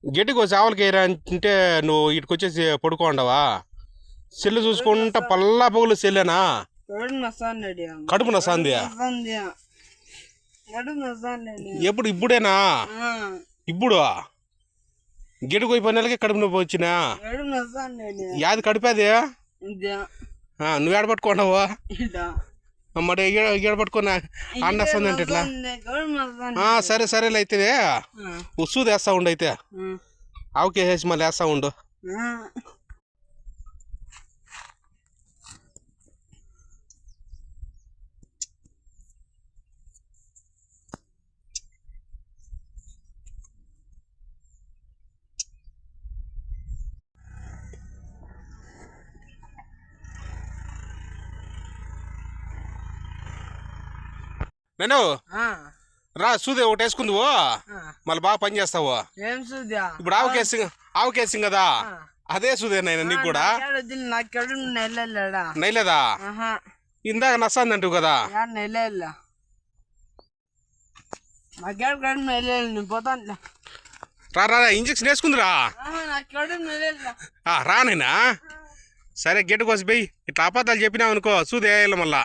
గట్టికి వచ్చి ఆవులకి వేయరా అంటే నువ్వు ఇటుకు వచ్చేసి పడుకోండవా సెల్లు చూసుకుంటా పల్లా పగులు సెల్లేనా కడుపు నొస్తాంది ఎప్పుడు ఇప్పుడేనా ఇప్పుడు గిడుకు పోయి నెలకి కడుపు నొప్పి వచ్చినా యాది కడిపేది నువ్వు ఏడ పట్టుకోండావు మరి ఏడ పట్టుకున్నా అండొస్తుంది అంటే ఇట్లా సరే సరేలే అయితే ఉసూది వేస్తా ఉండు అయితే ఆవుకి వేసి మళ్ళీ వేస్తా ఉండు నేను రా సూది ఒకటి వేసుకుందువు మళ్ళీ బాగా పని చేస్తావు ఇప్పుడు ఆవుకేసింగ్ కదా అదే సూదేనా నీకు కూడా నైలేదా ఇందాక నస్తాంది అంటావు కదా రా రా ఇంజక్షన్ వేసుకుందిరా రానైనా సరే గెట్టు కోసి పోయి ఇట్లా అబద్ధాలు చెప్పినావు అనుకో సూది వేయాలి మళ్ళా